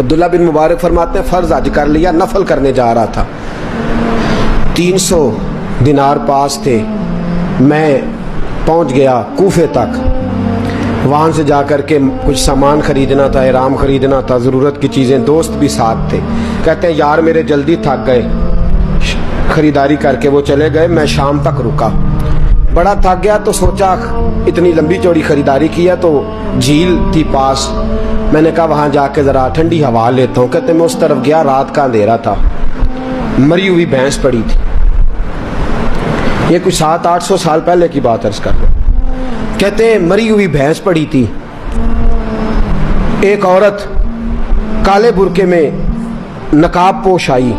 تو عبداللہ بن مبارک فرماتے ہیں فرض حج کر لیا، نفل کرنے جا رہا تھا، 300 دینار پاس تھے، میں پہنچ گیا کوفے تک، وہاں سے جا کر کے کچھ سامان خریدنا تھا، احرام خریدنا تھا، ضرورت کی چیزیں، دوست بھی ساتھ تھے، کہتے ہیں یار میرے جلدی تھک گئے، خریداری کر کے وہ چلے گئے، میں شام تک رکا، بڑا تھک گیا تو سوچا اتنی لمبی چوڑی خریداری کی ہے تو جھیل تھی پاس، میں نے کہا وہاں جا کے ذرا ٹھنڈی ہوا لیتا ہوں، کہتے میں اس طرف گیا، رات کا اندھیرا تھا، مری ہوئی بھینس پڑی تھی، یہ کچھ 700-800 سال پہلے کی بات عرض کر رہا ہوں، کہتے ہیں مری ہوئی بھینس پڑی تھی، ایک عورت کالے برقعے میں نقاب پوش آئی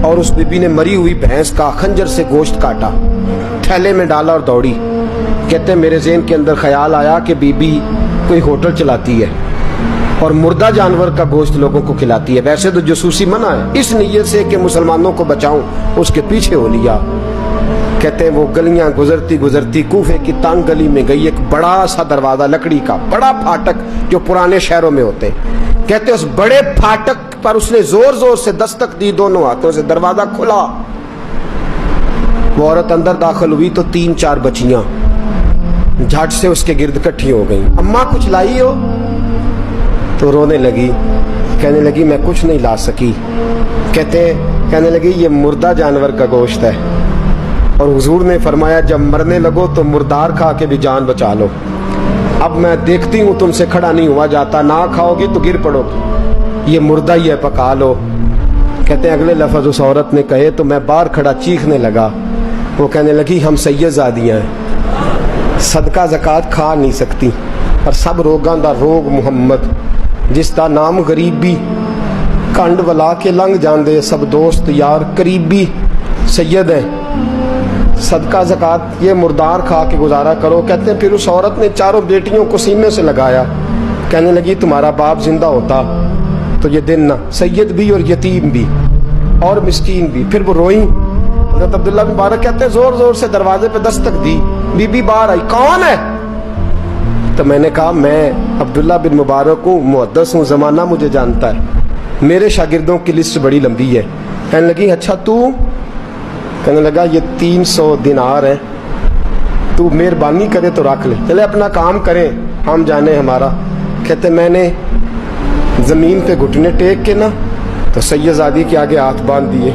اور اس بی بی نے مری ہوئی بھینس کا خنجر سے گوشت کاٹا، تھیلے میں ڈالا اور دوڑی، کہتے ہیں میرے ذہن کے اندر خیال آیا کہ بی بی کوئی ہوٹل چلاتی ہے اور مردہ جانور کا گوشت لوگوں کو کھلاتی ہے، ویسے تو جاسوسی منع ہے، اس نیت سے کہ مسلمانوں کو بچاؤں اس کے پیچھے ہو لیا، کہتے ہیں وہ گلیاں گزرتی گزرتی کوفے کی تنگ گلی میں گئی، ایک بڑا سا دروازہ لکڑی کا، بڑا پھاٹک جو پرانے شہروں میں ہوتے، کہتے اس بڑے پھاٹک پر اس نے زور زور سے دستک دی، دونوں ہاتھوں سے دروازہ کھلا، وہ عورت اندر داخل ہوئی تو 3-4 بچیاں جھٹ سے اس کے گرد اکٹھی ہو گئیں، اماں کچھ لائی ہو؟ تو رونے لگی، کہنے لگی میں کچھ نہیں لا سکی، کہنے لگی یہ مردہ جانور کا گوشت ہے اور حضور نے فرمایا جب مرنے لگو تو مردار کھا کے بھی جان بچا لو، اب میں دیکھتی ہوں تم سے کھڑا نہیں ہوا جاتا، نہ کھاؤ گی تو گر پڑو گی، یہ مردہ ہی ہے پکا لو، کہتے ہیں اگلے لفظ اس عورت نے کہے تو میں باہر کھڑا چیخنے لگا، وہ کہنے لگی ہم سید زادیاں ہیں، صدقہ زکات کھا نہیں سکتی، اور سب روگاں دا روگ محمد، جس دا نام غریبی، کنڈ ولا کے لنگ جاندے، سب دوست یار قریبی، سید ہیں، صدقہ زکات یہ مردار کھا کے گزارا کرو، کہتے ہیں پھر اس عورت نے 4 بیٹیوں کو سینے سے لگایا، کہنے لگی تمہارا باپ زندہ ہوتا تو یہ دن نہ، سید بھی اور یتیم بھی اور مسکین بھی، پھر وہ روئیں، حضرت عبداللہ بن مبارک کہتے ہیں زور زور سے دروازے پہ دستک دی، بی بی باہر آئی، کون ہے؟ تو میں نے کہا میں عبداللہ بن مبارک ہوں، محدث ہوں، زمانہ مجھے جانتا ہے، میرے شاگردوں کی لسٹ بڑی لمبی ہے، کہنے لگی اچھا تو؟ کہنے لگا یہ 300 دینار ہے، تو مہربانی کرے تو رکھ لے، چلے اپنا کام کریں ہم جانے ہمارا، کہتے میں نے زمین پہ گھٹنے ٹیک کے نا تو سید زادی کے آگے ہاتھ باندھ دیے،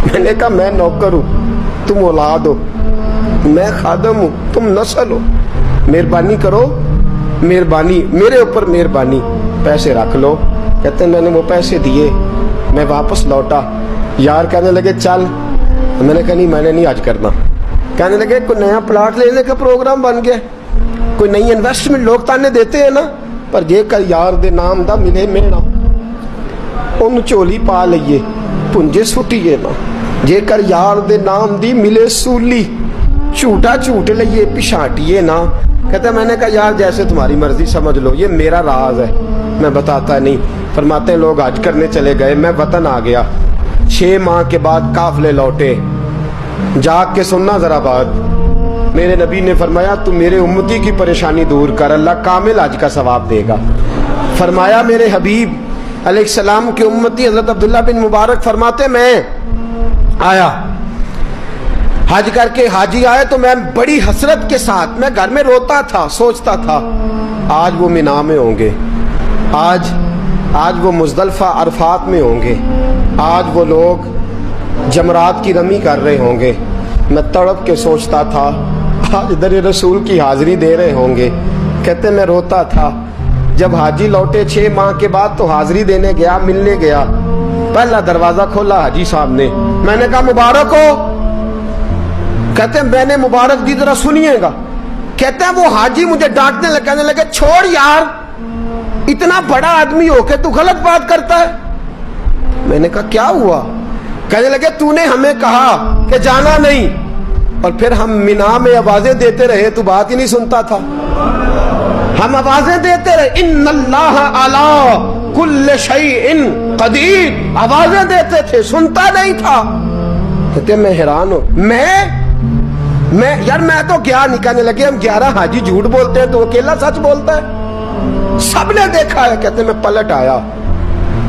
میں نے کہا میں نوکر ہوں تم اولاد ہو، میں خادم ہوں تم نسل ہو، مہربانی کرو، مہربانی میرے اوپر مہربانی، پیسے رکھ لو، کہتے ہیں میں نے وہ پیسے دیے، میں واپس لوٹا، یار کہنے لگے چل، میں نے کہا نہیں میں نے نہیں آج کرنا، کہنے لگے کوئی نیا پلاٹ لینے کا پروگرام بن گیا، کوئی نئی انویسٹمنٹ، لوگ تانے دیتے ہیں نا، پر جے کر یار دے نام دا ملے میڑا، ان چولی پا لئیے پنجے سٹیے نا، جے کر یار دے نام دی ملے سولی، چھوٹا چھوٹ لئیے پشانٹیے نا، کہتے میں نے کہا یار جیسے تمہاری مرضی سمجھ لو، یہ میرا راز ہے میں بتاتا نہیں، فرماتے ہیں لوگ حج کرنے چلے گئے، میں وطن آ گیا، 6 ماہ کے بعد قافلے لوٹے، جاگ کے سننا ذرا بات، میرے نبی نے فرمایا تو میرے امتی کی پریشانی دور کر، اللہ کامل حج کا ثواب دے گا، فرمایا میرے حبیب علیہ السلام کی امتی حضرت عبداللہ بن مبارک فرماتے میں آیا حج کر کے، حاجی آئے تو میں بڑی حسرت کے ساتھ، میں گھر میں روتا تھا، سوچتا تھا آج وہ مینا میں ہوں گے، آج وہ مزدلفہ عرفات میں ہوں گے، آج وہ لوگ جمرات کی رمی کر رہے ہوں گے، میں تڑپ کے سوچتا تھا آج در رسول کی حاضری دے رہے ہوں گے، کہتے میں روتا تھا، جب حاجی لوٹے 6 ماہ کے بعد تو حاضری دینے گیا، ملنے گیا، پہلا دروازہ کھولا حاجی صاحب نے، میں نے کہا مبارک ہو، کہتے ہیں میں نے مبارک دی ذرا سنیے گا، کہتے ہیں وہ حاجی مجھے ڈانٹنے لگے، کہنے لگے چھوڑ یار اتنا بڑا آدمی ہو کے تو غلط بات کرتا ہے، میں نے کہا کیا ہوا؟ کہنے لگے تو نے ہمیں کہا کہ جانا نہیں، اور پھر ہم مینا میں آوازیں دیتے رہے، تو بات ہی نہیں سنتا تھا، ہم آوازیں دیتے رہے، ان اللہ علی کل شیء قدیر، آوازیں دیتے تھے، سنتا نہیں تھا، کہتے میں حیران ہوں، میں یار میں تو کیا نہیں، کہنے لگے ہم 11 حاجی جھوٹ بولتے ہیں تو اکیلا سچ بولتا ہے، سب نے دیکھا ہے، کہتے میں پلٹ آیا،